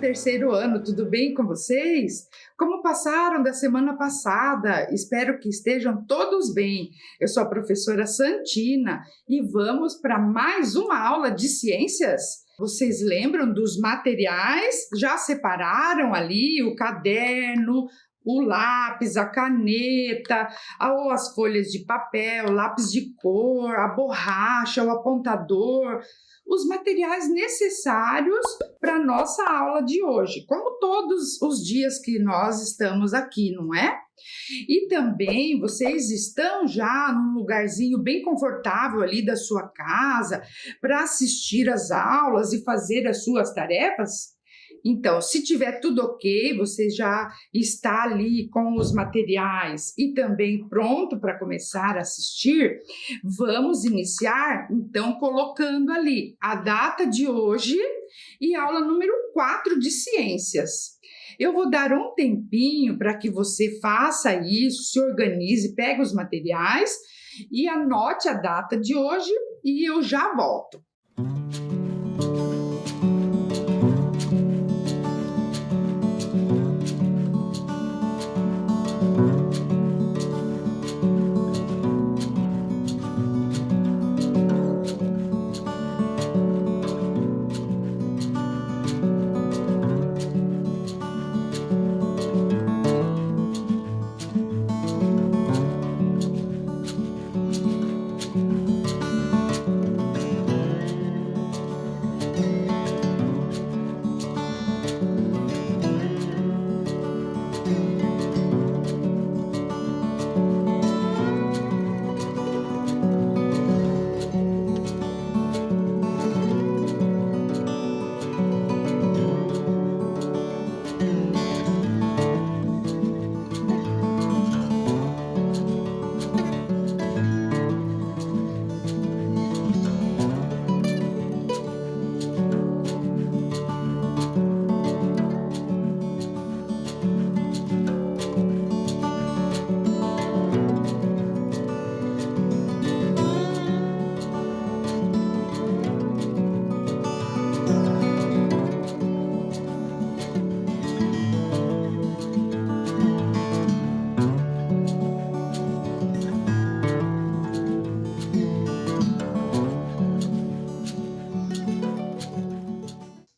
terceiro ano, tudo bem com vocês? Como passaram da semana passada? Espero que estejam todos bem. Eu sou a professora Santina e vamos para mais uma aula de ciências. Vocês lembram dos materiais? Já separaram ali o caderno, o lápis, a caneta, ou as folhas de papel, lápis de cor, a borracha, o apontador, os materiais necessários para a nossa aula de hoje, como todos os dias que nós estamos aqui, não é? E também vocês estão já num lugarzinho bem confortável ali da sua casa para assistir às aulas e fazer as suas tarefas? Então, se tiver tudo ok, você já está ali com os materiais e também pronto para começar a assistir, vamos iniciar, então, colocando ali a data de hoje e aula número 4 de ciências. Eu vou dar um tempinho para que você faça isso, se organize, pegue os materiais e anote a data de hoje e eu já volto.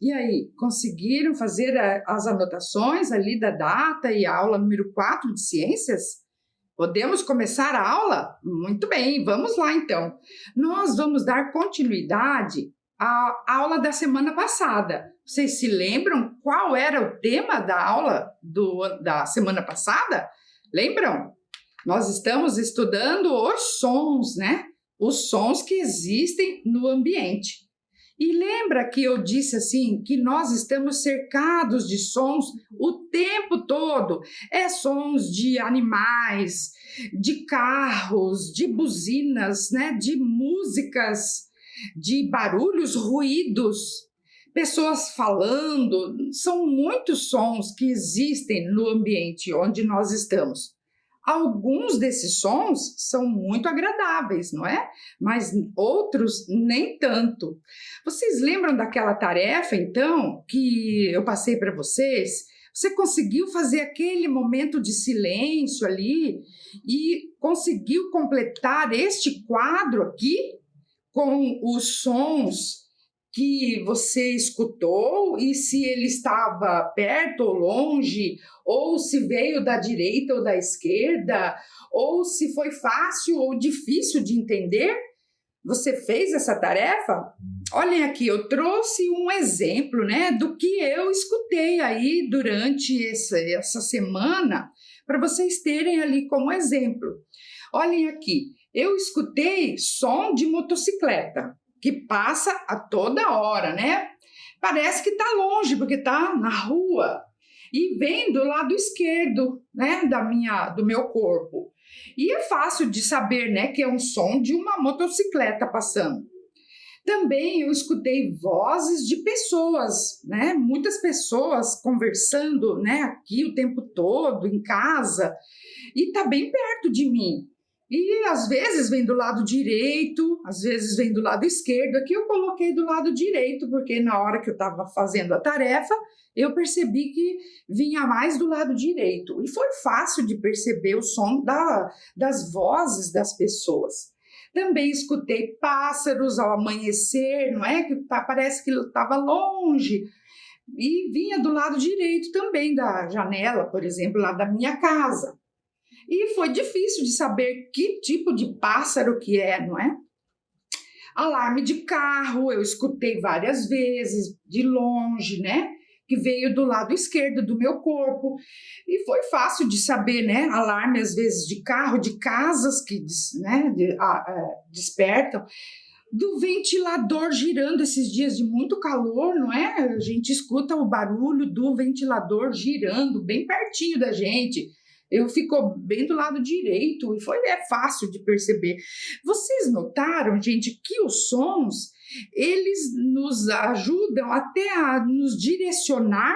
E aí, conseguiram fazer as anotações ali da data e a aula número 4 de ciências? Podemos começar a aula? Muito bem, vamos lá então. Nós vamos dar continuidade à aula da semana passada. Vocês se lembram qual era o tema da aula da semana passada? Lembram? Nós estamos estudando os sons, né? Os sons que existem no ambiente. E lembra que eu disse assim, que nós estamos cercados de sons o tempo todo. Sons de animais, de carros, de buzinas, né? De músicas, de barulhos, ruídos, pessoas falando. São muitos sons que existem no ambiente onde nós estamos. Alguns desses sons são muito agradáveis, não é? Mas outros nem tanto. Vocês lembram daquela tarefa, então, que eu passei para vocês? Você conseguiu fazer aquele momento de silêncio ali e conseguiu completar este quadro aqui com os sons que você escutou e se ele estava perto ou longe, ou se veio da direita ou da esquerda, ou se foi fácil ou difícil de entender? Você fez essa tarefa? Olhem aqui, eu trouxe um exemplo, né, do que eu escutei aí durante essa semana, para vocês terem ali como exemplo. Olhem aqui, eu escutei som de motocicleta, que passa a toda hora, né? Parece que está longe, porque está na rua. E vem do lado esquerdo, né, do meu corpo. E é fácil de saber, né, que é um som de uma motocicleta passando. Também eu escutei vozes de pessoas, né? Muitas pessoas conversando, né, aqui o tempo todo, em casa. E está bem perto de mim. E às vezes vem do lado direito, às vezes vem do lado esquerdo. Aqui eu coloquei do lado direito, porque na hora que eu estava fazendo a tarefa, eu percebi que vinha mais do lado direito. E foi fácil de perceber o som das vozes das pessoas. Também escutei pássaros ao amanhecer, não é? Parece que estava longe. E vinha do lado direito também da janela, por exemplo, lá da minha casa. E foi difícil de saber que tipo de pássaro que é, não é? Alarme de carro, eu escutei várias vezes, de longe, né? Que veio do lado esquerdo do meu corpo. E foi fácil de saber, né? Alarme, às vezes, de carro, de casas que, né, despertam. Do ventilador girando esses dias de muito calor, não é? A gente escuta o barulho do ventilador girando bem pertinho da gente. Eu fico bem do lado direito e é fácil de perceber. Vocês notaram, gente, que os sons, eles nos ajudam até a nos direcionar?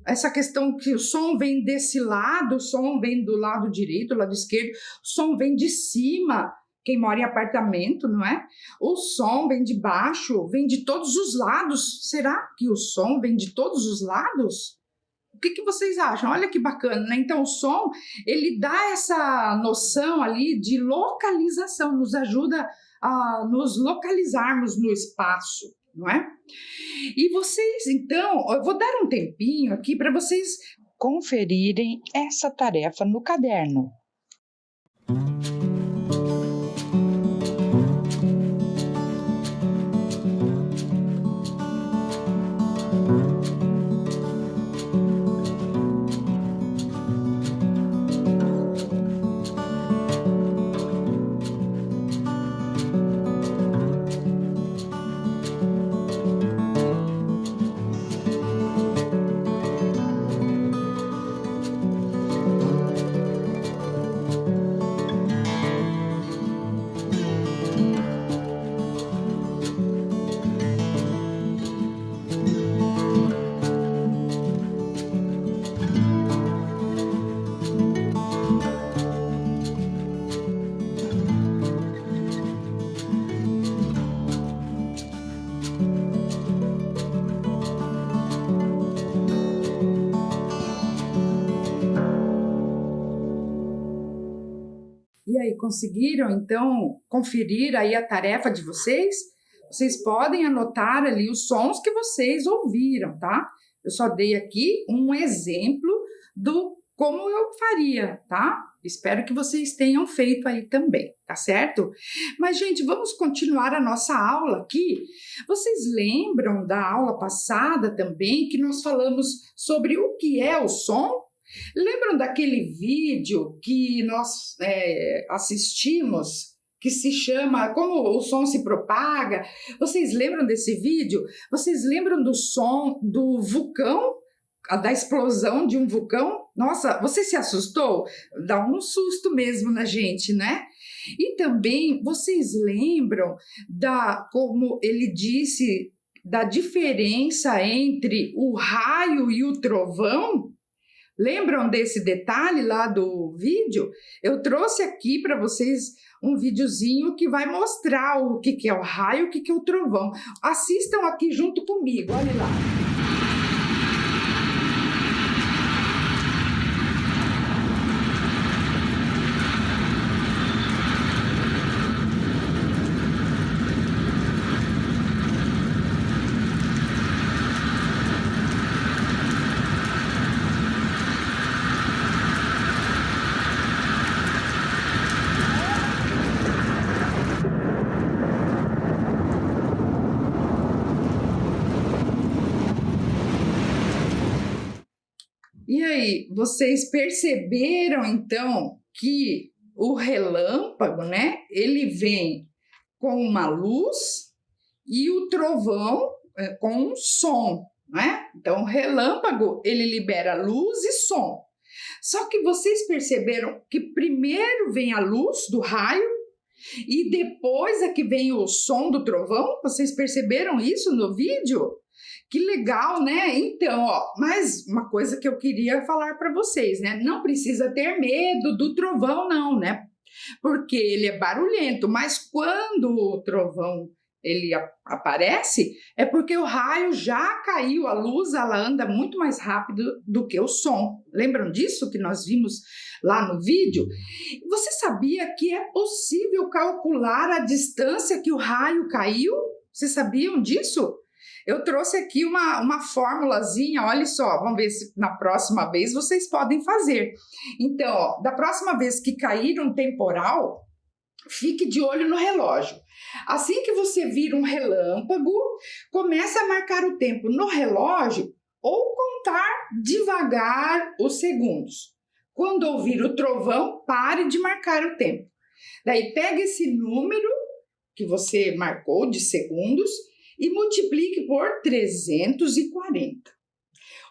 Essa questão que o som vem desse lado, o som vem do lado direito, do lado esquerdo, o som vem de cima, quem mora em apartamento, não é? O som vem de baixo, vem de todos os lados. Será que o som vem de todos os lados? O que vocês acham? Olha que bacana, né? Então, o som, ele dá essa noção ali de localização, nos ajuda a nos localizarmos no espaço, não é? E vocês, então, eu vou dar um tempinho aqui para vocês conferirem essa tarefa no caderno. E aí, conseguiram, então, conferir aí a tarefa de vocês? Vocês podem anotar ali os sons que vocês ouviram, tá? Eu só dei aqui um exemplo do como eu faria, tá? Espero que vocês tenham feito aí também, tá certo? Mas, gente, vamos continuar a nossa aula aqui. Vocês lembram da aula passada também que nós falamos sobre o que é o som? Lembram daquele vídeo que nós assistimos, que se chama Como o Som se Propaga? Vocês lembram desse vídeo? Vocês lembram do som do vulcão? Da explosão de um vulcão? Nossa, você se assustou? Dá um susto mesmo na gente, né? E também, vocês lembram como ele disse, da diferença entre o raio e o trovão? Lembram desse detalhe lá do vídeo? Eu trouxe aqui para vocês um videozinho que vai mostrar o que é o raio e o que é o trovão. Assistam aqui junto comigo, olha lá. E aí, vocês perceberam então que o relâmpago, né? Ele vem com uma luz e o trovão com um som, né? Então, o relâmpago, ele libera luz e som. Só que vocês perceberam que primeiro vem a luz do raio e depois é que vem o som do trovão? Vocês perceberam isso no vídeo? Que legal, né? Então, mais uma coisa que eu queria falar para vocês, né? Não precisa ter medo do trovão, não, né? porque ele é barulhento, mas quando o trovão ele aparece, é porque o raio já caiu, a luz ela anda muito mais rápido do que o som. Lembram disso que nós vimos lá no vídeo? Você sabia que é possível calcular a distância que o raio caiu? Vocês sabiam disso? Eu trouxe aqui uma formulazinha, olha só, vamos ver se na próxima vez vocês podem fazer. Então, ó, da próxima vez que cair um temporal, fique de olho no relógio. Assim que você vir um relâmpago, comece a marcar o tempo no relógio ou contar devagar os segundos. Quando ouvir o trovão, pare de marcar o tempo. Daí pega esse número que você marcou de segundos e multiplique por 340.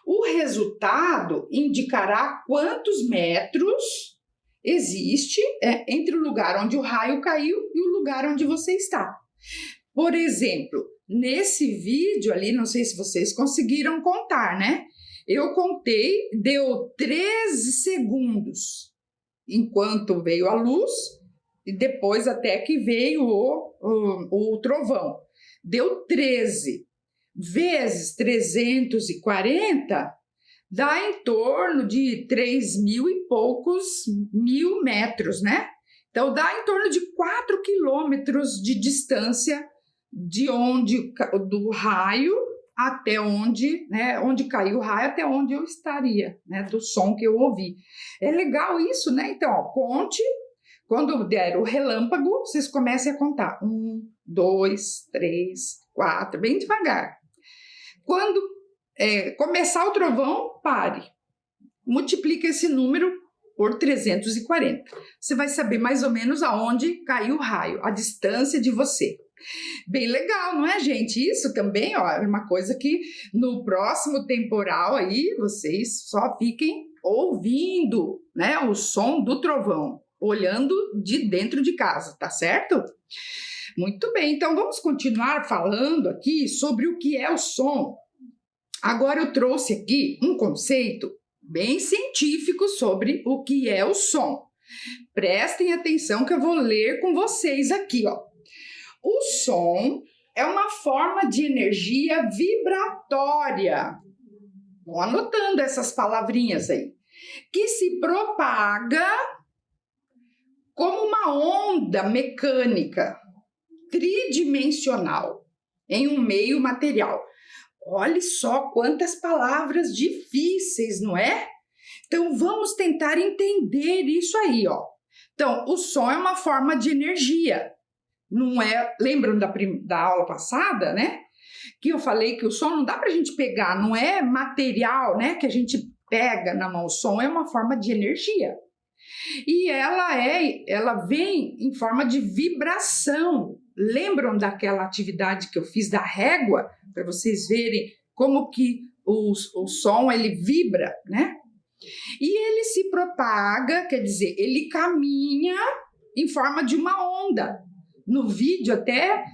O resultado indicará quantos metros existe entre o lugar onde o raio caiu e o lugar onde você está. Por exemplo, nesse vídeo ali, não sei se vocês conseguiram contar, né? Eu contei, deu 13 segundos enquanto veio a luz e depois até que veio o trovão. Deu 13 vezes 340, dá em torno de 3.000 e poucos mil metros, né? Então, dá em torno de 4 quilômetros de distância do raio até onde, né? Onde caiu o raio até onde eu estaria, né? Do som que eu ouvi. É legal isso, né? Então, ó, conte. Quando der o relâmpago, vocês comecem a contar. 1, 2, 3, 4, bem devagar. Quando começar o trovão, pare. Multiplica esse número por 340. Você vai saber mais ou menos aonde caiu o raio, a distância de você. Bem legal, não é, gente? Isso também, ó, é uma coisa que no próximo temporal aí, vocês só fiquem ouvindo, né, o som do trovão, olhando de dentro de casa, tá certo? Muito bem, então vamos continuar falando aqui sobre o que é o som. Agora eu trouxe aqui um conceito bem científico sobre o que é o som. Prestem atenção que eu vou ler com vocês aqui, ó. O som é uma forma de energia vibratória. Vão anotando essas palavrinhas aí. Que se propaga como uma onda mecânica tridimensional em um meio material. Olhe só quantas palavras difíceis, não é? Então, vamos tentar entender isso aí, ó. Então, o som é uma forma de energia. Não é... Lembram da aula passada, né? Que eu falei que o som não dá pra gente pegar, não é material, né? Que a gente pega na mão. O som é uma forma de energia. E ela vem em forma de vibração. Lembram daquela atividade que eu fiz da régua? Para vocês verem como que o som ele vibra, né? E ele se propaga, quer dizer, ele caminha em forma de uma onda. No vídeo até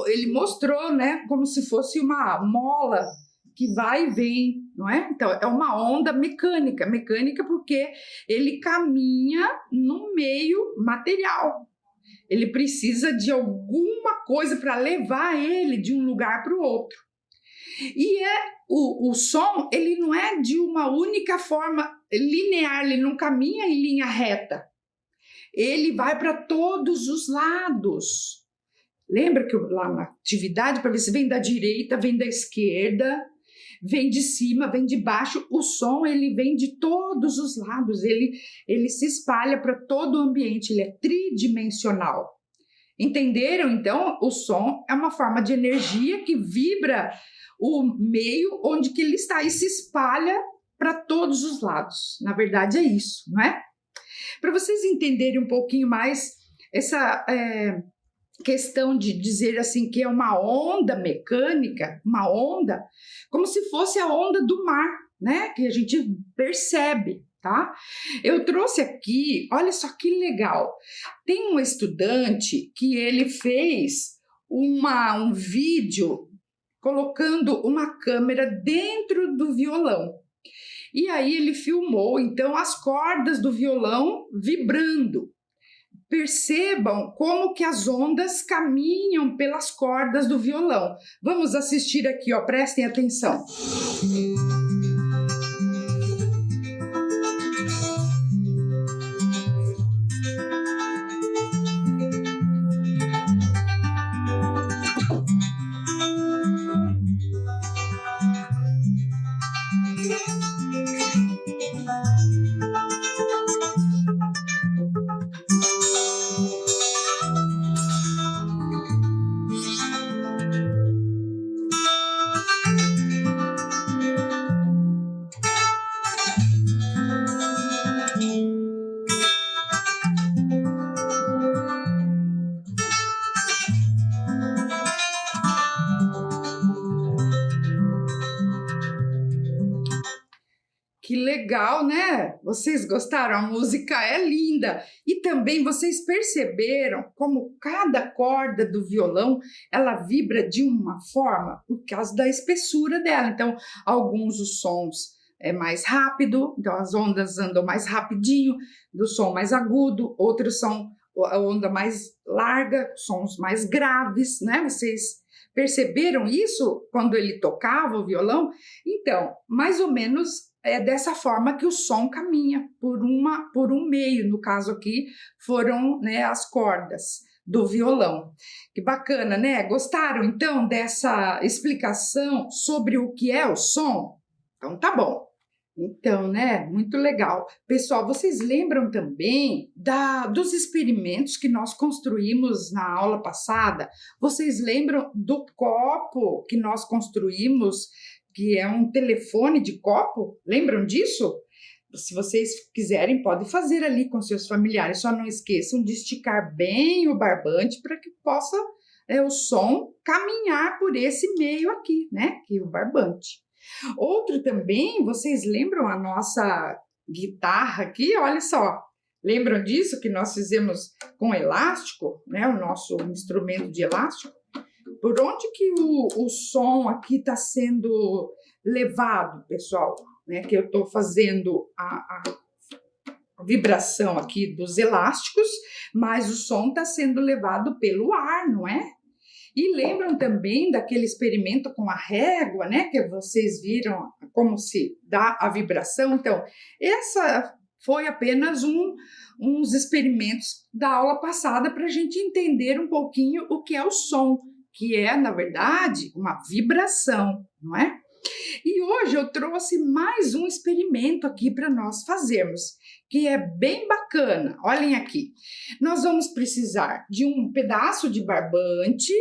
ele mostrou, né, como se fosse uma mola que vai e vem, não é? Então é uma onda mecânica porque ele caminha no meio material. Ele precisa de alguma coisa para levar ele de um lugar para o outro. E o som, ele não é de uma única forma linear, ele não caminha em linha reta. Ele vai para todos os lados. Lembra que lá na atividade, para ver se vem da direita, vem da esquerda, vem de cima, vem de baixo. O som, ele vem de todos os lados, ele se espalha para todo o ambiente, ele é tridimensional. Entenderam? Então, o som é uma forma de energia que vibra o meio onde que ele está e se espalha para todos os lados. Na verdade, é isso, não é? Para vocês entenderem um pouquinho mais essa questão de dizer assim que é uma onda mecânica, uma onda, como se fosse a onda do mar, né? Que a gente percebe, tá? Eu trouxe aqui, olha só que legal. Tem um estudante que ele fez um vídeo colocando uma câmera dentro do violão. E aí ele filmou, então, as cordas do violão vibrando. percebam como que as ondas caminham pelas cordas do violão. Vamos assistir aqui, ó, prestem atenção. Que legal, né? Vocês gostaram? A música é linda. E também vocês perceberam como cada corda do violão, ela vibra de uma forma por causa da espessura dela. Então, alguns os sons é mais rápido, então as ondas andam mais rapidinho, do som mais agudo, outros são a onda mais larga, sons mais graves, né? Vocês perceberam isso quando ele tocava o violão? Então, mais ou menos é dessa forma que o som caminha por um meio, no caso aqui foram, né, as cordas do violão. Que bacana, né? Gostaram então dessa explicação sobre o que é o som? Então tá bom. Então, né, muito legal. Pessoal, vocês lembram também dos experimentos que nós construímos na aula passada? Vocês lembram do copo que nós construímos, que é um telefone de copo? Lembram disso? Se vocês quiserem, podem fazer ali com seus familiares. Só não esqueçam de esticar bem o barbante para que possa o som caminhar por esse meio aqui, né? Que é o barbante. Outro também, vocês lembram a nossa guitarra aqui? Olha só, lembram disso que nós fizemos com elástico, né? O nosso instrumento de elástico? Por onde que o som aqui está sendo levado, pessoal? Né? Que eu estou fazendo a vibração aqui dos elásticos, mas o som está sendo levado pelo ar, não é? E lembram também daquele experimento com a régua, né? Que vocês viram como se dá a vibração? Então, essa foi apenas uns experimentos da aula passada para a gente entender um pouquinho o que é o som, que é, na verdade, uma vibração, não é? E hoje eu trouxe mais um experimento aqui para nós fazermos, que é bem bacana. Olhem aqui, nós vamos precisar de um pedaço de barbante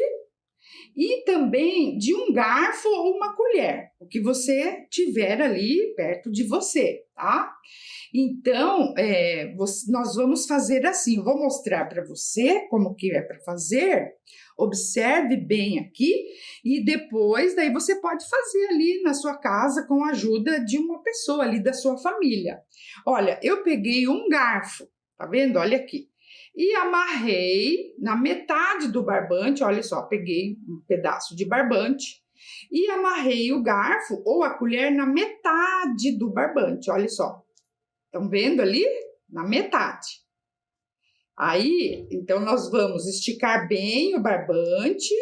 e também de um garfo ou uma colher, o que você tiver ali perto de você, tá? Então, nós vamos fazer assim, eu vou mostrar para você como que é para fazer, observe bem aqui e depois daí você pode fazer ali na sua casa com a ajuda de uma pessoa ali da sua família. Olha, eu peguei um garfo, tá vendo? Olha aqui. E amarrei na metade do barbante, olha só, peguei um pedaço de barbante e amarrei o garfo ou a colher na metade do barbante, olha só. Estão vendo ali? Na metade. Aí, então, nós vamos esticar bem o barbante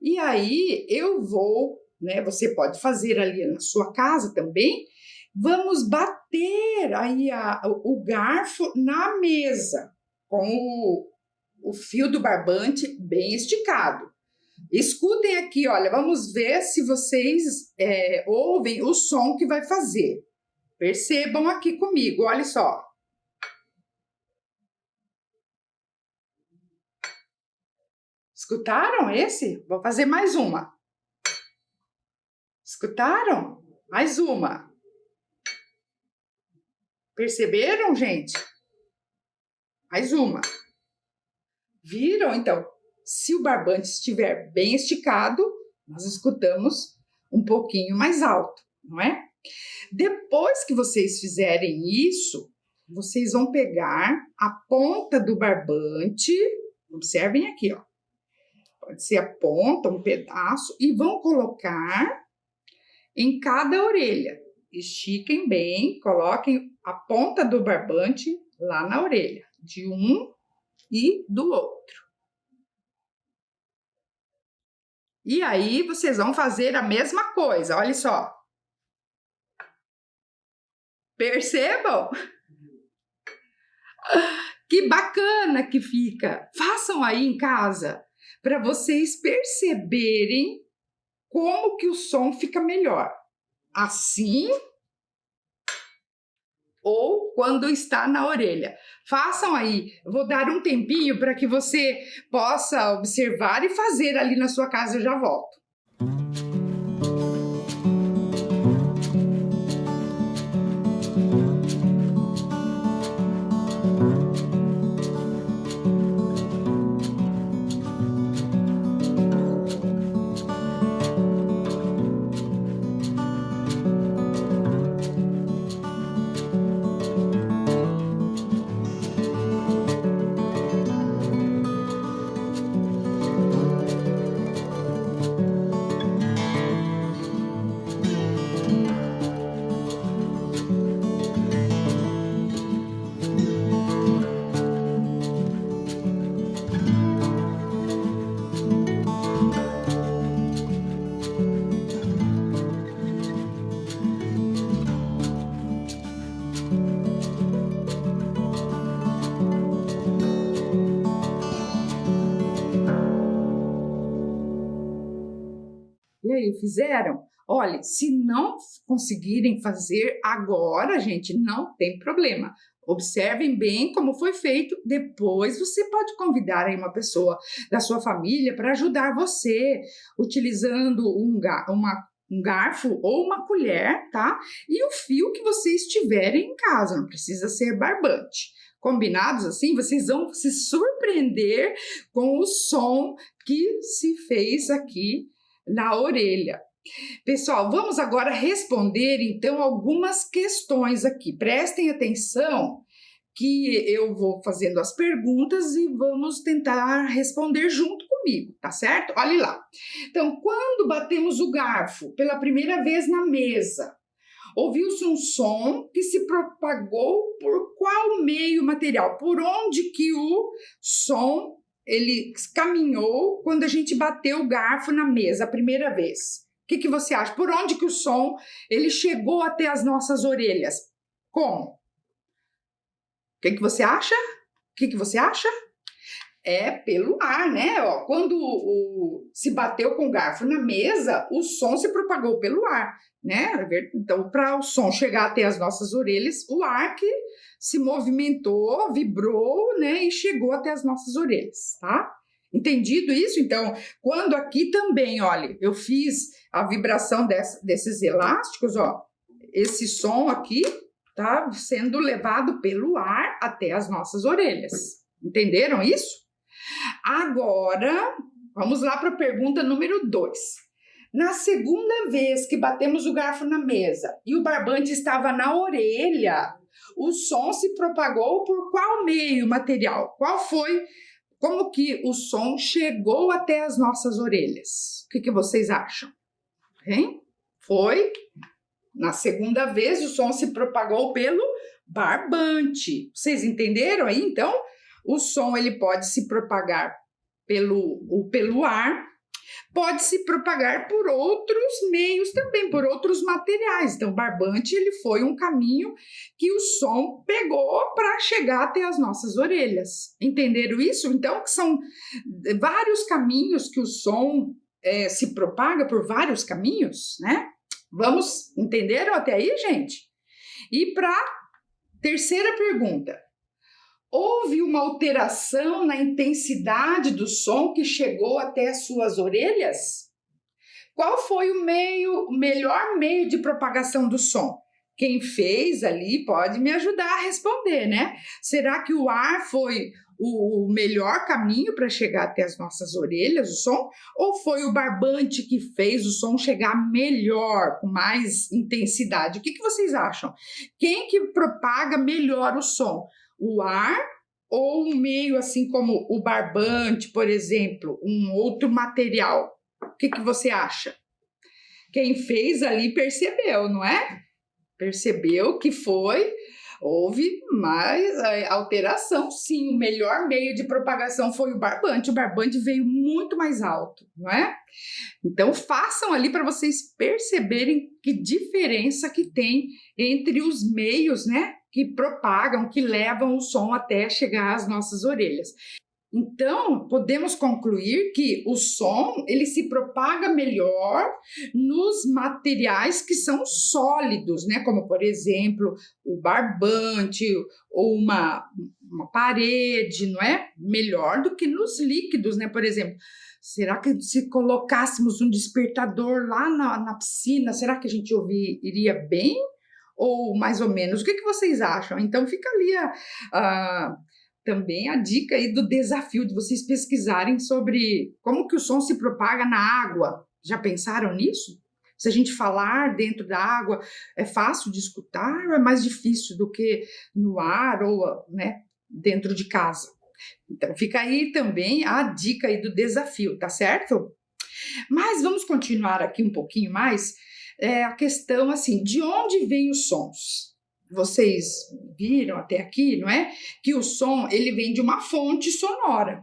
e aí eu vou, né? Você pode fazer ali na sua casa também. Vamos bater aí o garfo na mesa com o fio do barbante bem esticado. Escutem aqui, olha, vamos ver se vocês ouvem o som que vai fazer. Percebam aqui comigo, olha só. Escutaram esse? Vou fazer mais uma. Escutaram? Mais uma. Perceberam, gente? Mais uma. Viram? Então, se o barbante estiver bem esticado, nós escutamos um pouquinho mais alto, não é? Depois que vocês fizerem isso, vocês vão pegar a ponta do barbante, observem aqui, ó. Pode ser a ponta, um pedaço, e vão colocar em cada orelha. Estiquem bem, coloquem a ponta do barbante lá na orelha, de um e do outro. E aí vocês vão fazer a mesma coisa, olha só. Percebam? Que bacana que fica. Façam aí em casa para vocês perceberem como que o som fica melhor. Assim ou quando está na orelha. Façam aí. Vou dar um tempinho para que você possa observar e fazer ali na sua casa. Eu já volto. E aí, fizeram? Olha, se não conseguirem fazer agora, gente, não tem problema. Observem bem como foi feito. Depois você pode convidar aí uma pessoa da sua família para ajudar você, utilizando um garfo ou uma colher, tá? E o fio que vocês tiverem em casa, não precisa ser barbante. Combinados assim, vocês vão se surpreender com o som que se fez aqui na orelha. Pessoal, vamos agora responder então algumas questões aqui. Prestem atenção que eu vou fazendo as perguntas e vamos tentar responder junto comigo, tá certo? Olhe lá. Então, quando batemos o garfo pela primeira vez na mesa, ouviu-se um som que se propagou por qual meio material? Por onde que o som ele caminhou quando a gente bateu o garfo na mesa a primeira vez? O que você acha? Por onde que o som ele chegou até as nossas orelhas? Como? O que você acha? O que você acha? É pelo ar, né? Ó, quando se bateu com o garfo na mesa, o som se propagou pelo ar, né? Então, para o som chegar até as nossas orelhas, o ar que se movimentou, vibrou, né? E chegou até as nossas orelhas, tá? Entendido isso? Então, quando aqui também, olha, eu fiz a vibração desses elásticos, ó, esse som aqui tá sendo levado pelo ar até as nossas orelhas. Entenderam isso? Agora, vamos lá para a pergunta número 2. Na segunda vez que batemos o garfo na mesa e o barbante estava na orelha, o som se propagou por qual meio material? Qual foi? Como que o som chegou até as nossas orelhas? O que vocês acham? Hein? Foi na segunda vez o som se propagou pelo barbante. Vocês entenderam aí? Então, o som ele pode se propagar pelo ar, pode se propagar por outros meios também, por outros materiais. Então, o barbante ele foi um caminho que o som pegou para chegar até as nossas orelhas. Entenderam isso? Então, que são vários caminhos que o som se propaga por vários caminhos, né? Vamos, entenderam até aí, gente? E para a terceira pergunta. Houve uma alteração na intensidade do som que chegou até as suas orelhas? Qual foi o melhor meio de propagação do som? Quem fez ali pode me ajudar a responder, né? Será que o ar foi o melhor caminho para chegar até as nossas orelhas, o som? Ou foi o barbante que fez o som chegar melhor, com mais intensidade? O que vocês acham? Quem que propaga melhor o som? O ar ou um meio assim como o barbante, por exemplo, um outro material? O que você acha? Quem fez ali percebeu, não é? Percebeu que foi Houve mais alteração, sim. O melhor meio de propagação foi o barbante. O barbante veio muito mais alto, não é? Então, façam ali para vocês perceberem que diferença que tem entre os meios, né? Que propagam, que levam o som até chegar às nossas orelhas. Então, podemos concluir que o som, ele se propaga melhor nos materiais que são sólidos, né? Como, por exemplo, o barbante ou uma parede, não é? Melhor do que nos líquidos, né? Por exemplo, será que se colocássemos um despertador lá na piscina, será que a gente ouviria bem? Ou mais ou menos? O que vocês acham? Então, fica ali também a dica aí do desafio de vocês pesquisarem sobre como que o som se propaga na água. Já pensaram nisso? Se a gente falar dentro da água, é fácil de escutar ou é mais difícil do que no ar ou, né, dentro de casa? Então, fica aí também a dica aí do desafio, tá certo? Mas vamos continuar aqui um pouquinho mais a questão, assim, de onde vêm os sons? Vocês viram até aqui, não é? Que o som, ele vem de uma fonte sonora,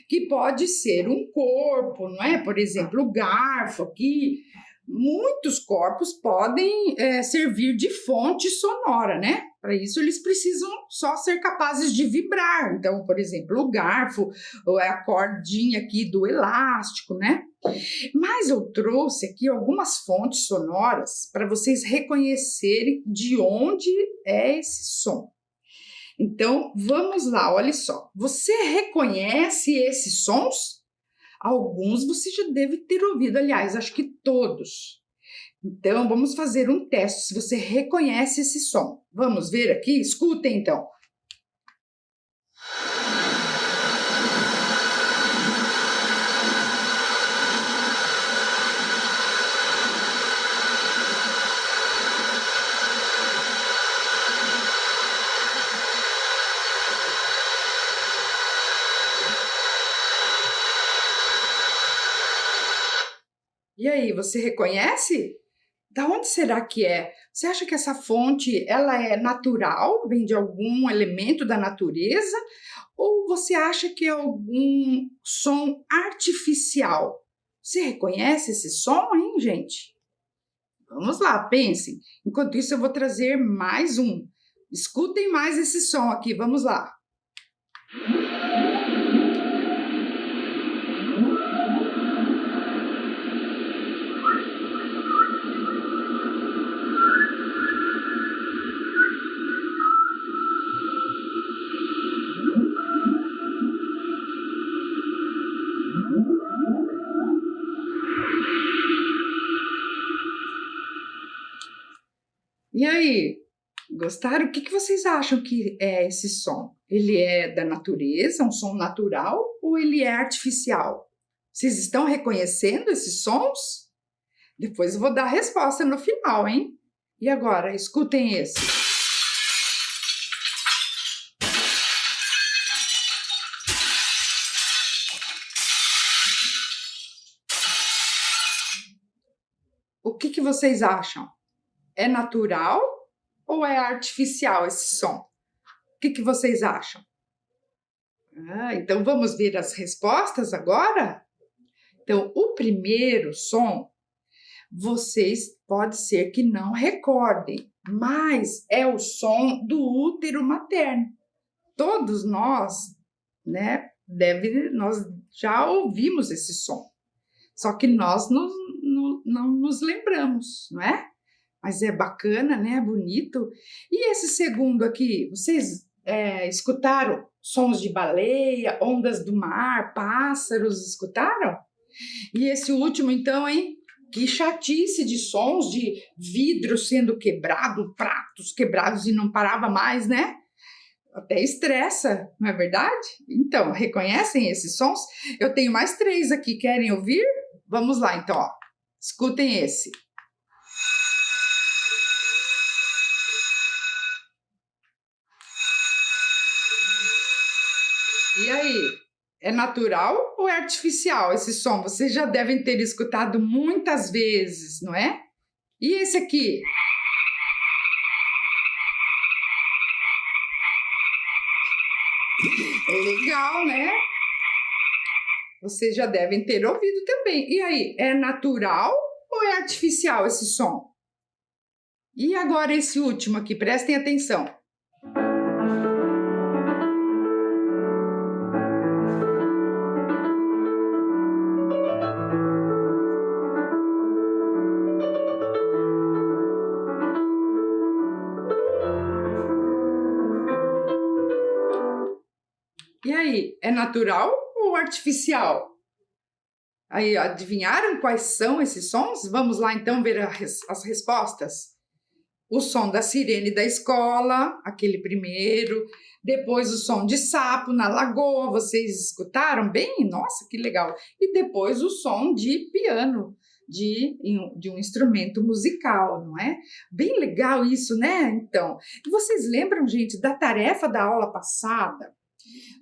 que pode ser um corpo, não é? Por exemplo, o garfo aqui. Muitos corpos podem servir de fonte sonora, né? Para isso, eles precisam só ser capazes de vibrar. Então, por exemplo, o garfo, ou a cordinha aqui do elástico, né? Mas eu trouxe aqui algumas fontes sonoras para vocês reconhecerem de onde é esse som. Então, vamos lá, olha só. Você reconhece esses sons? Alguns você já deve ter ouvido, aliás, acho que todos. Então, vamos fazer um teste se você reconhece esse som. Vamos ver aqui? Escutem, então. E aí, você reconhece? Da onde será que é? Você acha que essa fonte ela é natural, vem de algum elemento da natureza? Ou você acha que é algum som artificial? Você reconhece esse som, hein, gente? Vamos lá, pensem. Enquanto isso, eu vou trazer mais um. Escutem mais esse som aqui, vamos lá. E aí, gostaram? O que vocês acham que é esse som? Ele é da natureza, um som natural, ou ele é artificial? Vocês estão reconhecendo esses sons? Depois eu vou dar a resposta no final, hein? E agora, escutem esse. O que vocês acham? É natural ou é artificial esse som? O que vocês acham? Então vamos ver as respostas agora? Então, o primeiro som, vocês pode ser que não recordem, mas é o som do útero materno. Todos nós, né, nós já ouvimos esse som, só que nós não nos lembramos, não é? Mas é bacana, né? Bonito. E esse segundo aqui, vocês escutaram sons de baleia, ondas do mar, pássaros, escutaram? E esse último, então, hein? Que chatice de sons de vidro sendo quebrado, pratos quebrados e não parava mais, né? Até estressa, não é verdade? Então, reconhecem esses sons? Eu tenho mais 3 aqui, querem ouvir? Vamos lá, então, ó. Escutem esse. E aí, é natural ou é artificial esse som? Vocês já devem ter escutado muitas vezes, não é? E esse aqui? Legal, né? Vocês já devem ter ouvido também. E aí, é natural ou é artificial esse som? E agora esse último aqui, prestem atenção. E aí, é natural ou artificial? Aí, adivinharam quais são esses sons? Vamos lá então ver as respostas. O som da sirene da escola, aquele primeiro. Depois o som de sapo na lagoa, vocês escutaram bem? Nossa, que legal! E depois o som de piano, de um instrumento musical, não é? Bem legal isso, né? Então, vocês lembram, gente, da tarefa da aula passada?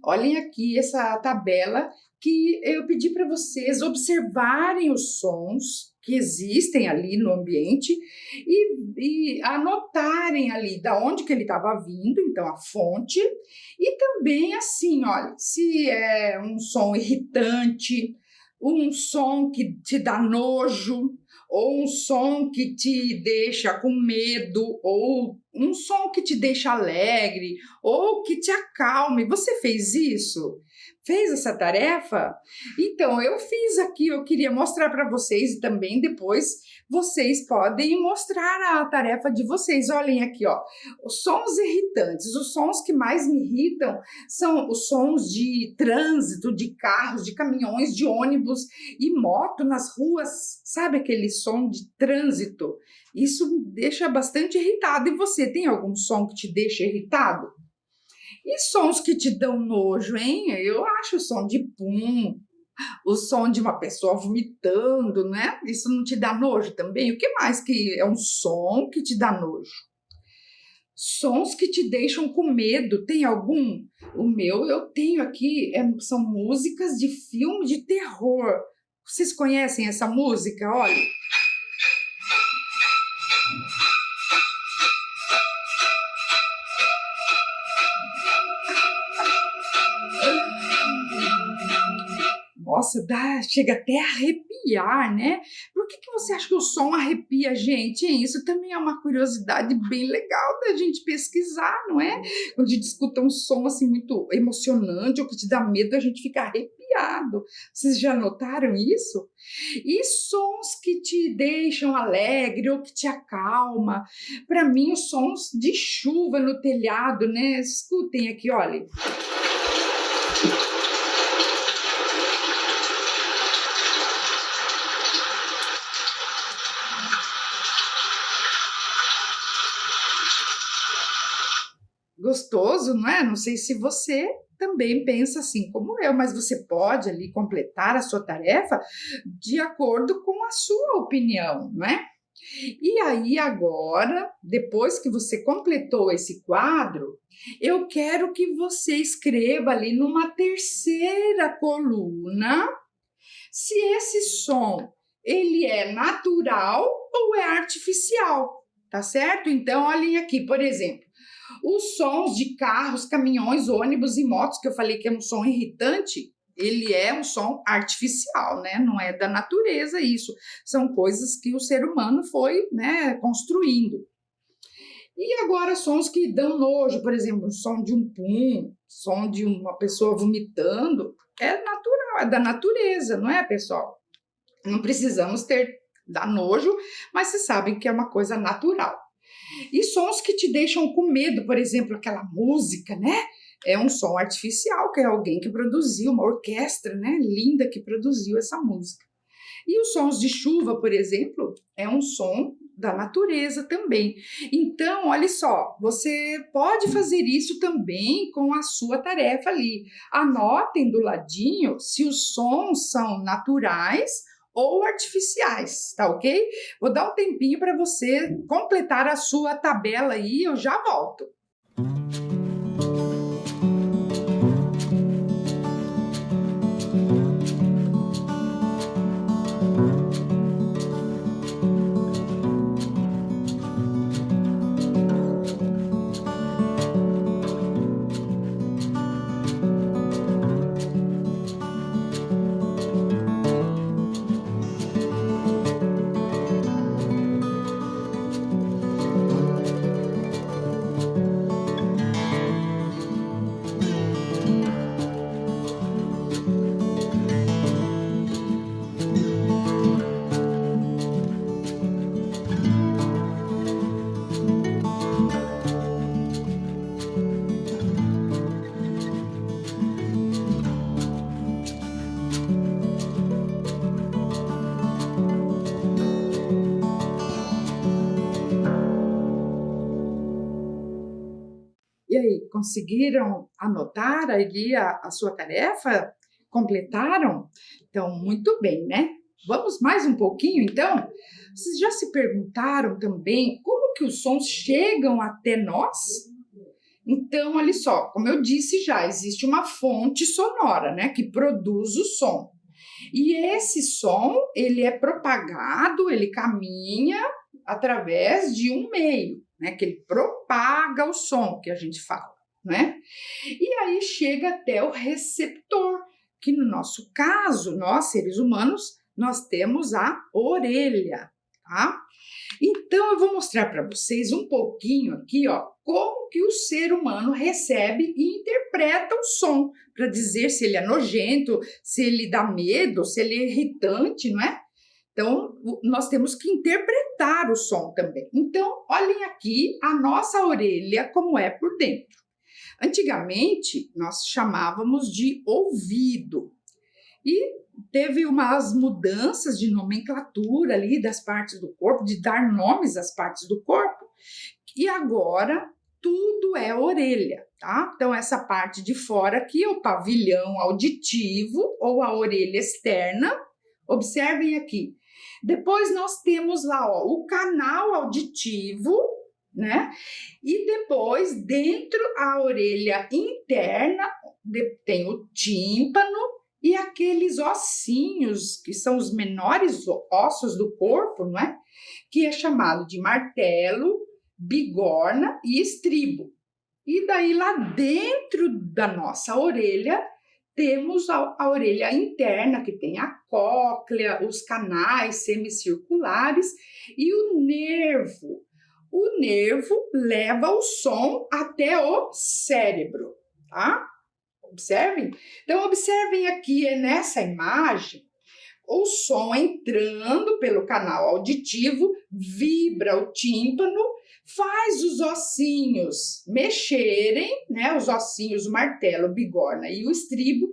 Olhem aqui essa tabela que eu pedi para vocês observarem os sons que existem ali no ambiente e anotarem ali da onde que ele estava vindo, então a fonte, e também assim, olha, se é um som irritante, um som que te dá nojo, ou um som que te deixa com medo, ou um som que te deixa alegre, ou que te acalme. Você fez isso? Fez essa tarefa? Então, eu fiz aqui, eu queria mostrar para vocês e também depois vocês podem mostrar a tarefa de vocês. Olhem aqui, ó, os sons irritantes, os sons que mais me irritam são os sons de trânsito, de carros, de caminhões, de ônibus e moto nas ruas, sabe aquele som de trânsito? Isso me deixa bastante irritado. E você tem algum som que te deixa irritado? E sons que te dão nojo, hein? Eu acho o som de pum, o som de uma pessoa vomitando, né? Isso não te dá nojo também? O que mais que é um som que te dá nojo? Sons que te deixam com medo, tem algum? O meu eu tenho aqui, são músicas de filme de terror. Vocês conhecem essa música? Olha. Nossa, chega até a arrepiar, né? Por que você acha que o som arrepia a gente, hein? Isso também é uma curiosidade bem legal da gente pesquisar, não é? Quando a gente escuta um som assim muito emocionante ou que te dá medo, a gente fica arrepiado. Vocês já notaram isso? E sons que te deixam alegre ou que te acalma? Para mim, os sons de chuva no telhado, né? Escutem aqui, olha. Gostoso, não é? Não sei se você também pensa assim como eu, mas você pode ali completar a sua tarefa de acordo com a sua opinião, não é? E aí agora, depois que você completou esse quadro, eu quero que você escreva ali numa terceira coluna se esse som ele é natural ou é artificial, tá certo? Então, olhem aqui, por exemplo, os sons de carros, caminhões, ônibus e motos, que eu falei que é um som irritante, ele é um som artificial, né? Não é da natureza isso. São coisas que o ser humano foi, né, construindo. E agora sons que dão nojo, por exemplo, o som de um pum, som de uma pessoa vomitando, é natural, é da natureza, não é, pessoal? Não precisamos dar nojo, mas vocês sabem que é uma coisa natural. E sons que te deixam com medo, por exemplo, aquela música, né? É um som artificial, que é alguém que produziu, uma orquestra, né? Linda que produziu essa música. E os sons de chuva, por exemplo, é um som da natureza também. Então, olha só, você pode fazer isso também com a sua tarefa ali. Anotem do ladinho se os sons são naturais ou artificiais, tá ok? Vou dar um tempinho para você completar a sua tabela aí, eu já volto. aí? Conseguiram anotar ali a sua tarefa? Completaram? Então, muito bem, né? Vamos mais um pouquinho, então? Vocês já se perguntaram também como que os sons chegam até nós? Então, olha só, como eu disse já, existe uma fonte sonora, né, que produz o som. E esse som, ele é propagado, ele caminha através de um meio, né, que ele propaga o som, que a gente fala, né? E aí chega até o receptor, que no nosso caso, nós seres humanos, nós temos a orelha, tá? Então eu vou mostrar para vocês um pouquinho aqui, ó, como que o ser humano recebe e interpreta o som, para dizer se ele é nojento, se ele dá medo, se ele é irritante, não é? Então, nós temos que interpretar o som também. Então, olhem aqui a nossa orelha como é por dentro. Antigamente, nós chamávamos de ouvido. E teve umas mudanças de nomenclatura ali das partes do corpo, de dar nomes às partes do corpo. E agora tudo é orelha, tá? Então essa parte de fora aqui é o pavilhão auditivo ou a orelha externa. Observem aqui. Depois nós temos lá, ó, o canal auditivo, né? E depois dentro a orelha interna tem o tímpano. E aqueles ossinhos, que são os menores ossos do corpo, não é? Que é chamado de martelo, bigorna e estribo. E daí lá dentro da nossa orelha, temos a orelha interna, que tem a cóclea, os canais semicirculares e o nervo. O nervo leva o som até o cérebro, tá? Observem? Então, observem aqui, nessa imagem, o som entrando pelo canal auditivo, vibra o tímpano, faz os ossinhos mexerem, né? Os ossinhos, o martelo, o bigorna e o estribo,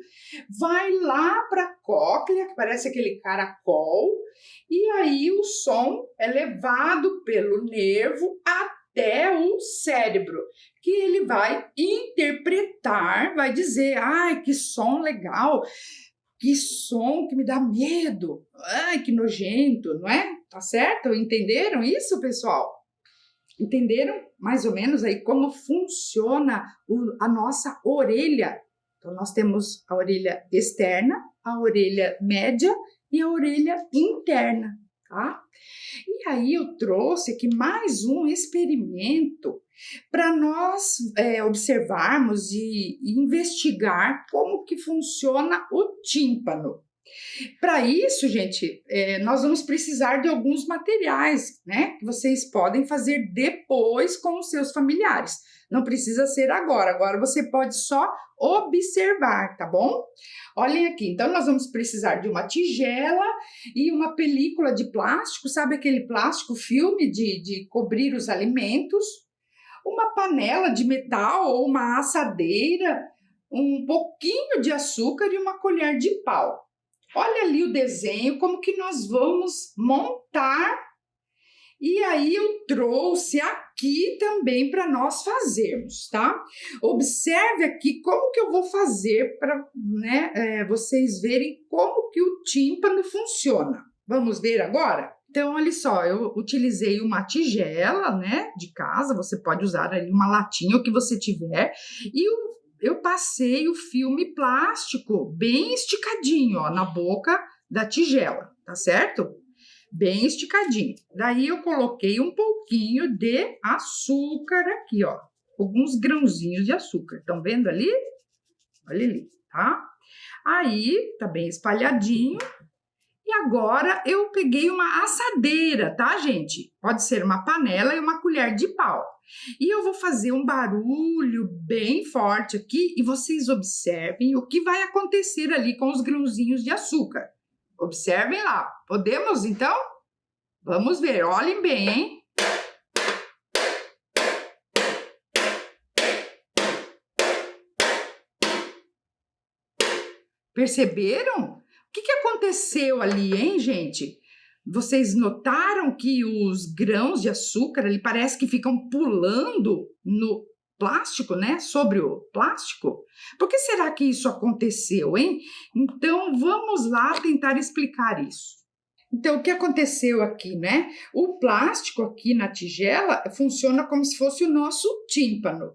vai lá para a cóclea, que parece aquele caracol, e aí o som é levado pelo nervo até o cérebro, que ele vai interpretar, vai dizer, ai, que som legal, que som que me dá medo, ai, que nojento, não é? Tá certo? Entenderam isso, pessoal? Entenderam mais ou menos aí como funciona a nossa orelha? Então, nós temos a orelha externa, a orelha média e a orelha interna, tá? E aí eu trouxe aqui mais um experimento para nós observarmos e investigar como que funciona o tímpano. Para isso, gente, nós vamos precisar de alguns materiais, né? Que vocês podem fazer depois com os seus familiares. Não precisa ser agora. Agora você pode só observar, tá bom? Olhem aqui. Então, nós vamos precisar de uma tigela e uma película de plástico. Sabe aquele plástico filme de cobrir os alimentos? Uma panela de metal ou uma assadeira, um pouquinho de açúcar e uma colher de pau. Olha ali o desenho, como que nós vamos montar. E aí eu trouxe aqui também para nós fazermos, tá? Observe aqui como que eu vou fazer para, né, vocês verem como que o tímpano funciona. Vamos ver agora? Então, olha só, eu utilizei uma tigela, né, de casa, você pode usar ali uma latinha, o que você tiver, e eu passei o filme plástico bem esticadinho, ó, na boca da tigela, tá certo? Bem esticadinho. Daí eu coloquei um pouquinho de açúcar aqui, ó, alguns grãozinhos de açúcar. Estão vendo ali? Olha ali, tá? Aí, tá bem espalhadinho. E agora eu peguei uma assadeira, tá, gente? Pode ser uma panela e uma colher de pau. E eu vou fazer um barulho bem forte aqui e vocês observem o que vai acontecer ali com os grãozinhos de açúcar. Observem lá. Podemos, então? Vamos ver. Olhem bem, hein? Perceberam? O que aconteceu ali, hein, gente? Vocês notaram que os grãos de açúcar, ele parece que ficam pulando no plástico, né? Sobre o plástico? Por que será que isso aconteceu, hein? Então, vamos lá tentar explicar isso. Então, o que aconteceu aqui, né? O plástico aqui na tigela funciona como se fosse o nosso tímpano.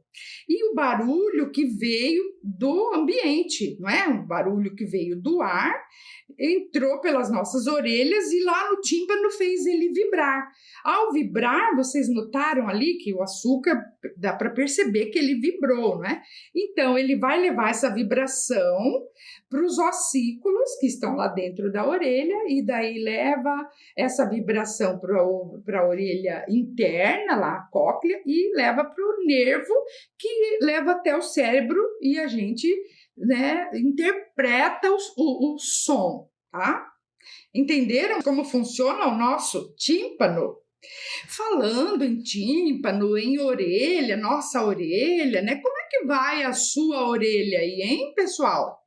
E o barulho que veio do ambiente, não é? Um barulho que veio do ar, entrou pelas nossas orelhas e lá no tímpano fez ele vibrar. Ao vibrar, vocês notaram ali que o açúcar, dá para perceber que ele vibrou, não é? Então, ele vai levar essa vibração para os ossículos que estão lá dentro da orelha e daí leva essa vibração para a orelha interna, lá a cóclea, e leva para o nervo que leva até o cérebro e a gente, né, interpreta o som, tá? Entenderam como funciona o nosso tímpano? Falando em tímpano, em orelha, nossa orelha, né? Como é que vai a sua orelha aí, hein, pessoal?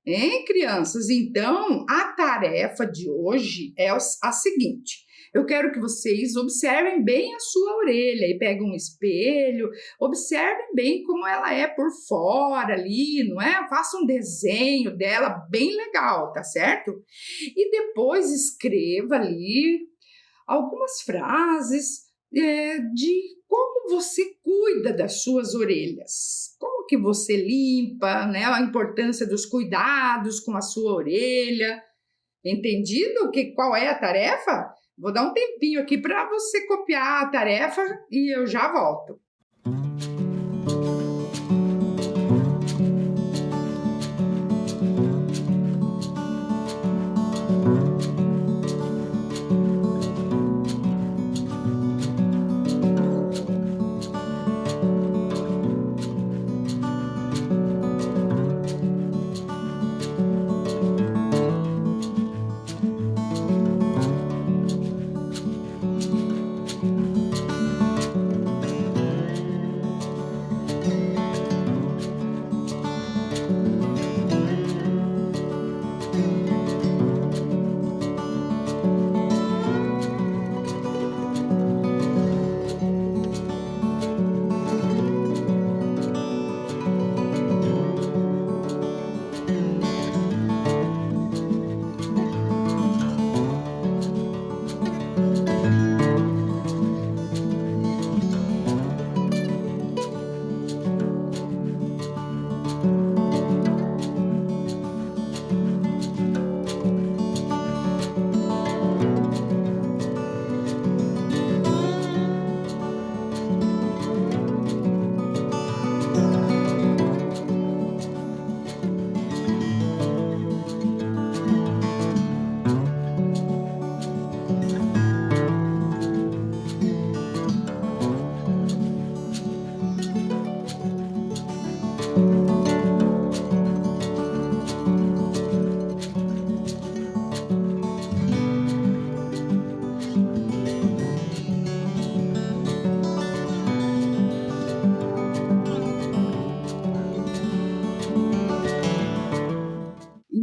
Hein, crianças? Então, a tarefa de hoje é a seguinte. Eu quero que vocês observem bem a sua orelha e peguem um espelho, observem bem como ela é por fora ali, não é? Faça um desenho dela bem legal, tá certo? E depois escreva ali algumas frases de como você cuida das suas orelhas. Como que você limpa, né? A importância dos cuidados com a sua orelha. Entendido qual é a tarefa? Vou dar um tempinho aqui para você copiar a tarefa e eu já volto.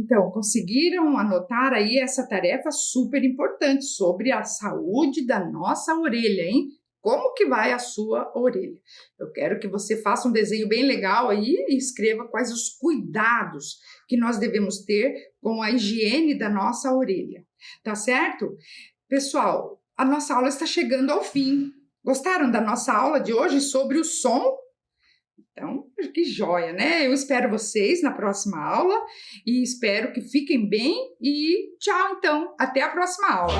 Então, conseguiram anotar aí essa tarefa super importante sobre a saúde da nossa orelha, hein? Como que vai a sua orelha? Eu quero que você faça um desenho bem legal aí e escreva quais os cuidados que nós devemos ter com a higiene da nossa orelha, tá certo? Pessoal, a nossa aula está chegando ao fim. Gostaram da nossa aula de hoje sobre o som? Então, que joia, né? Eu espero vocês na próxima aula e espero que fiquem bem e tchau, então. Até a próxima aula.